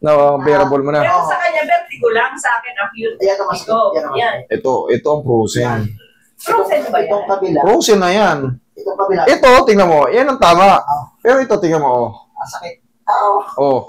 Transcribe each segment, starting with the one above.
Na bearable mo na. Pero sa kanya, vertigo lang. Sa akin, acute. Yan. Ito ang frozen. Frozen ba yan? Itong kabila. Frozen na yan. Itong kabila. Ito, tingnan mo. Yan ang tama. Pero ito, tingnan mo. Oh. Sakit. Oo. Oh.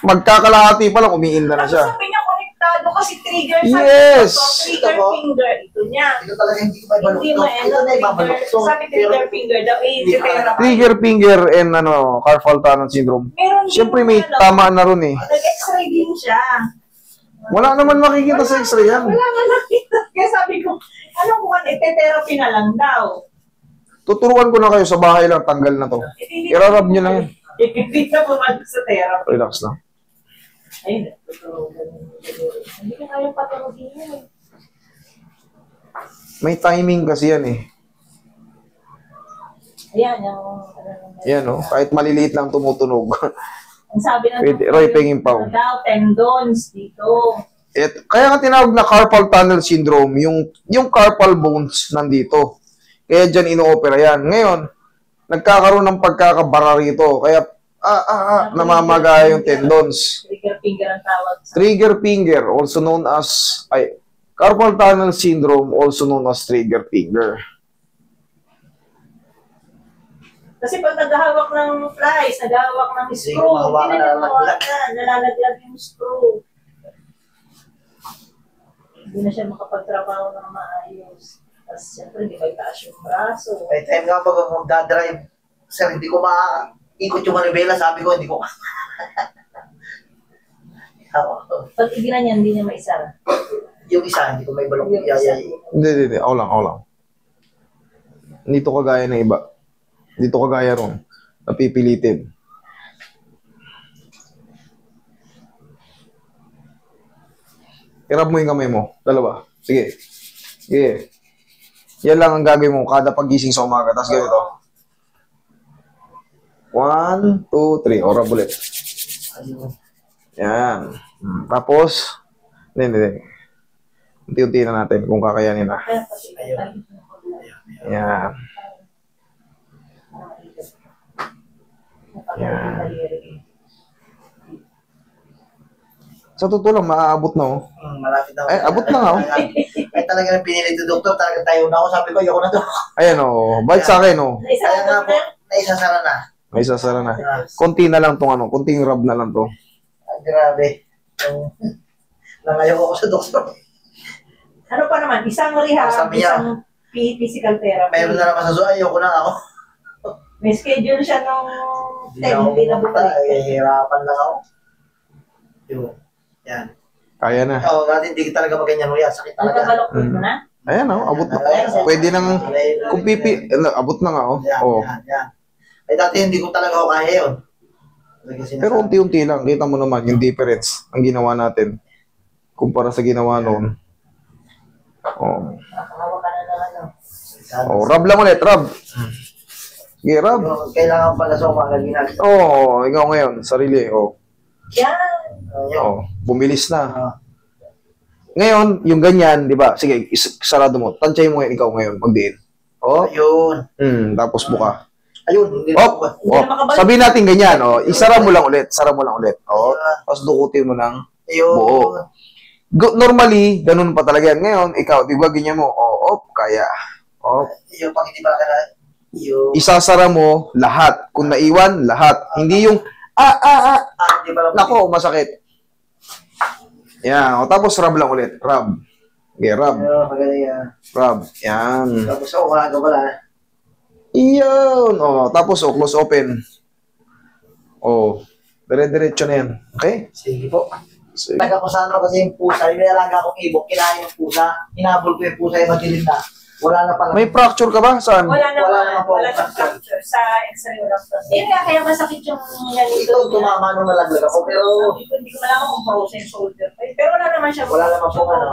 Magkakalahati pa lang, umiinda na siya. Sabi niya, konektado kasi trigger. Yes! Trigger finger. Ito niya. Ito talaga hindi ko mabalok. Hindi mo, Ito na ibabalok. sabi trigger finger daw, therapy. Trigger finger and carpal tunnel syndrome. Meron din Siyempre may ano, tamaan na ron eh. nag-x-ray din siya. Wala naman makikita sa x-ray yan. Wala nga nakita. Kaya sabi ko, anong kung therapy na lang daw. Tuturuan ko na kayo sa bahay lang, tanggal na to. Irarab nyo lang yan. Hindi na pumasok sa therapy. Relax lang. Ayun. Hindi ka kaya patulogin yun. May timing kasi yan eh. Ayan, Yan oh, kahit maliliit lang tumutunog. ang sabi ng Pwede, Roy Pengimpaw. daw, tendons dito. Kaya nga tinawag na carpal tunnel syndrome, yung carpal bones nandito. Kaya dyan ino-opera yan. Ngayon, nagkakaroon ng pagkakabara rito. Kaya, namamaga yung tendons. Trigger finger ang tawag. Trigger finger, also known as, carpal tunnel syndrome, also known as trigger finger. Kasi pag naghahawak ng flies, naghahawak ng screw, hindi na nalalaglag yung screw. Hindi na siya makapagtrabaho ng maayos. Tapos siyempre, hindi may taas yung braso. May time nga pag magdadrive, sir, hindi ko ikot yung manibela, sabi ko, hindi ko Pag igina niya, hindi niya maisara. yung isa, hindi ko may balok. Hindi. Ako lang. Dito kagaya ng iba. Dito kagaya ron. Napipilitin. Irap mo yung kamay mo. Dalawa. Sige. Yan lang ang gagawin mo kada pagising sa umaga. Tapos ganito. 1, 2, 3. Orab ulit. Yan. Tapos, hindi. Unti-unti na natin kung kakayanin na. Yan. Yan. Sa totoo lang, maaabot na oh. Malapit na. Ay, abot na nga oh. Ay talaga nang pinili ito, doktor. Talaga tayo na ako. Sabi ko, ayoko na to. Ayan oh. Balik sa akin oh. Kaya nga po, naisasara na. May sasara na. Konti na lang tong konting rub na lang to. Grabe. Nangayaw ako sa doktor. Ano pa naman, isang rehab, Sabi niya, isang physical therapy. mayroon na naman sa zoo, ayoko na ako. May schedule siya nung 10, hindi na bumalik. Hirapan lang ako. Yun. Yan. Kaya na. Oo, natin hindi talaga maganyan mo yan. Sakit talaga. Nakabalok mo na? Ayan oh, abot na. Pwede nang, kung abot na nga oh. Yan. Ay dati hindi ko talaga ako kaya yun. Pero unti-unti lang, kita mo naman yung difference ang ginawa natin kumpara sa ginawa noon. Oh. Nakahawa ka na ng ano. Oh, rub lang ulit, rub. Sige, rub. Kailangan pala sa umaga ginagawa. Oh, ikaw ngayon, sarili. Oh. Yan. Oh, bumilis na. Ngayon, yung ganyan, di ba? Sige, sarado mo. Tansay mo ikaw ngayon, magdiin. Oh. Ayun. Tapos buka. Ayun. Hindi Oh, sabihin natin ganyan, oh. Isara mo lang ulit, Oh, tapos dukutin mo ng buo. Normally, ganun pa talaga yan. Ngayon, ikaw, di ba ganyan mo? Oh, kaya. Oh. Yung pag hindi pa ka na, Isasara mo lahat. Kung naiwan, lahat. Hindi yung, di ba lang. nako, masakit. Yan. O, tapos rub lang ulit. Rub. Okay, rub. Magaling yan. Rub. Yan. Tapos ako, umaga pala. Iyon. O, tapos close open. O, dire-diretso na yan. Okay? Sige po. Sige. Taga ko sa ano kasi yung pusa, yung alaga akong ibok, kinain yung pusa, hinabol ko yung pusa yung madilim na. Wala na pala. May fracture ka ba? Saan? Wala naman po. wala nang fracture. Sa x-ray wala pa. Kaya masakit yung Ito, tumama nung nalaglag ako, pero hindi ko malaman kung frozen shoulder. Pero wala naman siya. wala naman po ano.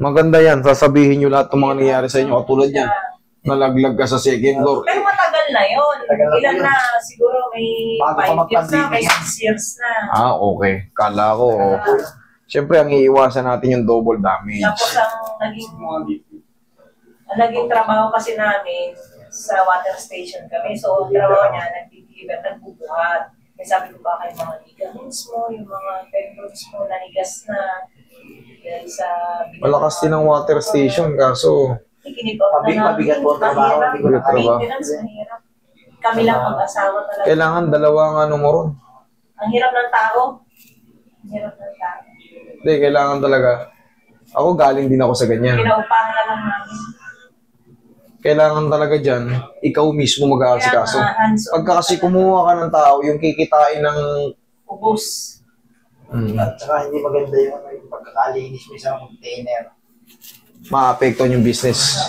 Maganda yan. Sasabihin nyo lahat ng mga nangyayari sa inyo. Katulad yan. Nalaglag ka sa second floor. Pero matagal na yun. Matagal na Ilan yun. na? Siguro may Bago 5 years na, may mag-pandemic. 6 years na. Okay. Kala ko. Siyempre, ang iiwasan natin yung double damage. Tapos ang naging trabaho kasi namin sa water station kami. So, ang trabaho niya, nag-deliver, nagbubuhat. May sabi ko baka yung mga ligaments mo, yung mga tendons mo, nanigas na. Dahil sa... Malakas din ang water station, kaso Mabigat po ang trabaho. Mabigat trabaho. Maintenance, mahirap. Kami lang mag-asawa talaga. kailangan dalawang ano mo ron. Ang hirap ng tao. Ang hirap ng tao. Hindi, kailangan talaga. Ako galing din ako sa ganyan. Pinaupahan na lang namin. Kailangan talaga dyan, ikaw mismo mag-aasikaso. Kaya nga, hands-on Pagka kasi kumuha ka ng tao, yung kikitain ng... ubos. At saka hindi maganda yung pagkakalinis mo sa container. maapektuhan yung business.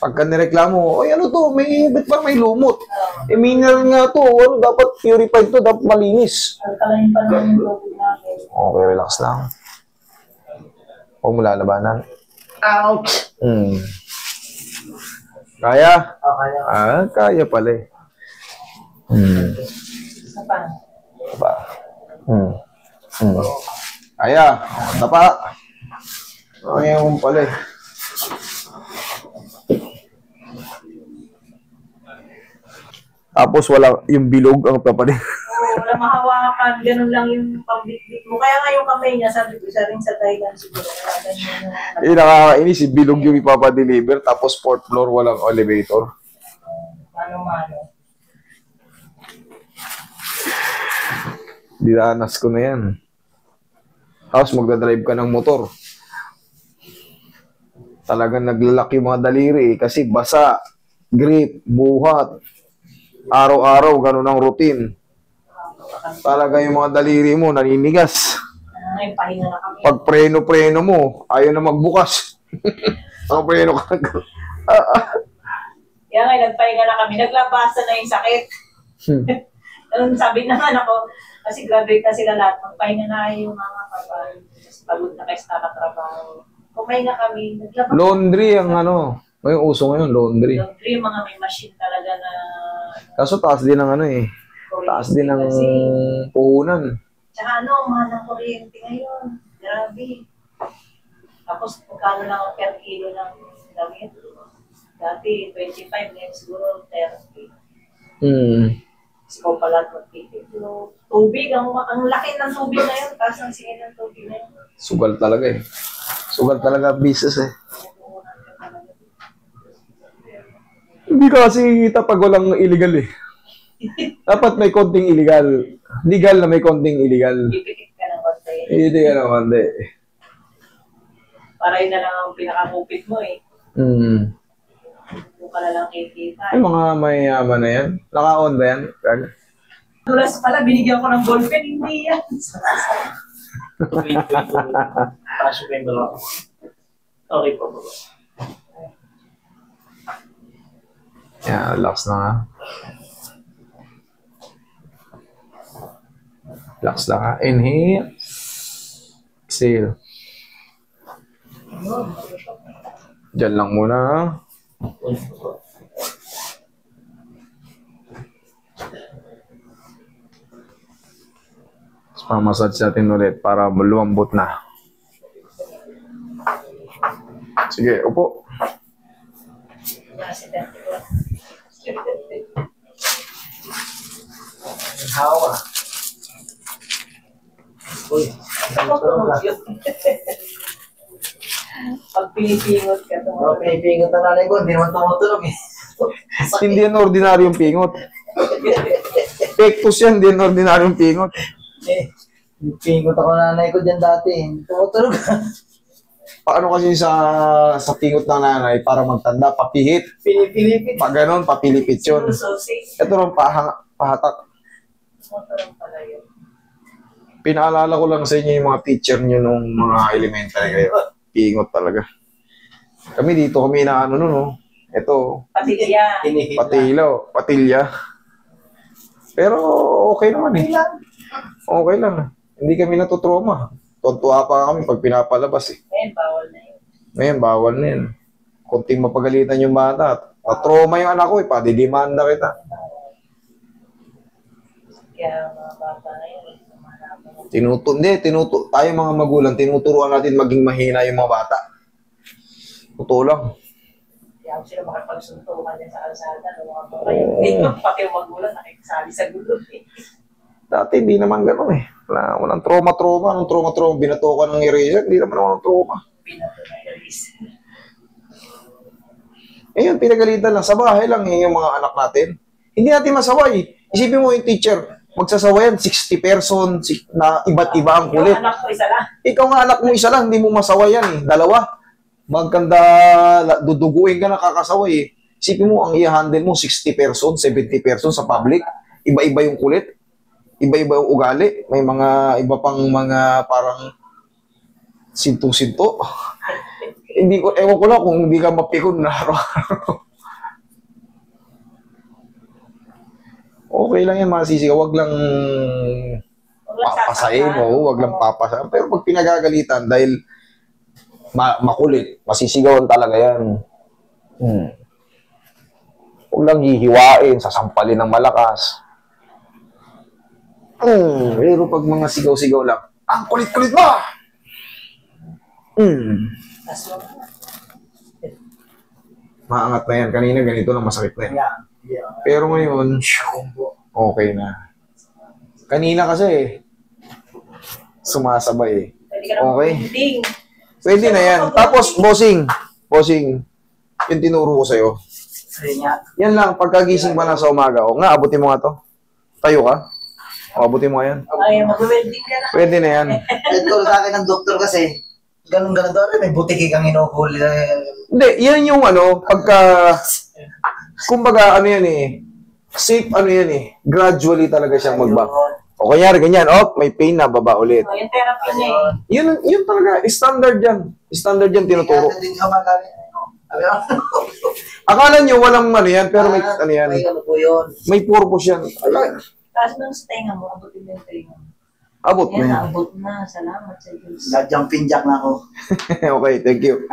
Pagka nireklamo, ay ano to, ba't parang may lumot? Eh, mineral nga to, ano, dapat purified to, dapat malinis. Alkalain pa naman yung tubig namin. Okay, relax lang. Huwag mo lalabanan. Ouch! Kaya? Okay na. Kaya pala eh. Isa pa. Tapa. Kaya. Tapa. Kaya mo pala eh. Tapos wala yung bilog ang papanin. Oo, wala mahawakan. Ganun lang yung pambitbit mo. Kaya nga yung kamay niya, sabi ko, isa rin sa Thailand siguro. Kaya ganyan yung... Nakakainis, bilog yung ipapadeliver, tapos fourth floor, walang elevator. Mano-mano. Dinanas ko na yan. Tapos magdadrive ka ng motor. Talagang naglalaki yung mga daliri kasi basa, grip, buhat. Araw-araw, ganun ang routine. Talaga yung mga daliri mo, naninigas. Ay, pahinga na kami. Pag preno-preno mo, ayaw na magbukas. Ang preno ka. Kaya nga, nagpahinga na kami. Naglabasan na yung sakit. Anong sabi na anak ko, kasi graduate na sila lahat. Magpahinga na yung mga kapal. Pagod na kayo sa trabaho. Kumahinga kami. Naglabas. Laundry ang ano. May uso ngayon, laundry. Laundry, mga may machine talaga na... Kaso taas din ang ano eh. Taas din ang Kasi, puhunan. tsaka ano, mahal ng kuryente ngayon. Grabe. Tapos, magkano lang ang per kilo ng damit. Dati, 25, ngayon siguro 30. Ikaw pala magtitiplo. Tubig, ang laki ng tubig na yun. Tapos ang singin ng tubig na yun. Sugal talaga eh. Sugal talaga business eh. Hindi ka kasi kita pag walang illegal eh. Dapat may konting illegal. Legal na may konting illegal. Pipikit ka ng konti. Hindi ka naman de. Para yun na lang ang pinakakupit mo eh. Kung ka na lang kikita. Ay, mga mayayaman na yan. Naka-on ba yan? Tulas pala, binigyan ko ng ballpen. Hindi yan. Wait. Pasok yung dalawa. Okay po. Yan, relax lang ha. Relax lang ha. Inhale. Exhale. Diyan lang muna ha. Tapos pamassage natin ulit para lumambot na. Sige, upo. Hawa. Uy. Pag pinipingot ka, No, pinipingot na nanay ko. Hindi naman tumutunog eh. Hindi yan ordinaryong pingot. Pectus yan, hindi yan ordinaryong pingot. Pingot ako nanay ko dyan dati. Hindi tumutunog. Paano kasi sa pingot ng nanay para magtanda, papihit. Pinipilipit. Pag ganun, papilipit yun. sausage. Ito rin pahatak. Motorong pala yun. Pinaalala ko lang sa inyo yung mga teacher nyo nung mga elementary kayo. Pingot talaga. Kami dito, kami na ano no. Ito, Patilya. patilya. Pero okay naman eh. Okay lang. Hindi kami natutroma. Tuntua pa kami pag pinapalabas eh. Ngayon, bawal na yun. Ngayon, bawal na yun. Kunting mapagalitan yung bata. Patroma yung anak ko eh, padidimanda kita. Kaya mga bata na yun. Tayo mga magulang, tinuturuan natin maging mahina yung mga bata. Totoo lang. Kaya ako sila makapagsuntukan din sa kalsada ng mga babae. Pati yung magulang nakikisali sa gulo eh. Dati, hindi naman gano'n eh. Walang trauma-trauma. Anong trauma-trauma? Binato ka ng eraser. Hindi naman walang trauma. Pinato na erase. Ngayon, pinagalitan lang. Sa bahay lang yung mga anak natin. Hindi natin masaway. Isipin mo yung teacher, magsasawayan 60 person na iba't iba ang kulit. Yung anak ko isa lang. Ikaw nga anak mo isa lang, hindi mo masawayan eh. Dalawa. Magkanda, duduguin ka na kakasaway eh. Isipin mo, ang i-handle mo 60 person, 70 person sa public. Iba-iba yung kulit. Iba-iba yung ugali. May mga iba pang mga parang sinto-sinto. Hindi ko, ewan ko lang kung hindi ka mapikon na araw-araw. Okay lang yan, mga sisigaw. Wag lang papasain mo, wag lang papasain. Pero pag pinagagalitan, dahil makulit, masisigawan talaga yan. Huwag lang hihiwain, sasampalin ng malakas. Pero pag mga sigaw-sigaw lang, ang kulit-kulit mo! Maangat na yan. Kanina ganito lang, masakit na yan. Pero ngayon, okay na. Kanina kasi, sumasabay eh. Okay. Pwede na yan. Tapos, bossing, yung tinuro ko sa'yo. Yan lang, pagkagising pa na sa umaga. O nga, abutin mo nga to. Tayo ka. O, abutin mo nga yan. Ay, mag-welding ka na. Pwede na yan. Ito sa akin ng doktor kasi, ganun-ganun daw, may butiki kang inuhuli. Hindi, yan yung pagka, kumbaga, yan eh, safe yan eh, gradually talaga siyang magbago. O kanyari, ganyan, may pain na, baba ulit. Yung therapy niya eh. Yun talaga, standard yan. Standard yan tinuturo. Hindi ka magaling. Akala nyo walang yan, pero may, yan, May ano po yun. may purpose yan. Tapos nung sa tenga mo, abutin mo yung tenga mo. Abot na Yan, yan. abot na. Salamat sa Diyos. Jumping jack na ako. Okay, thank you.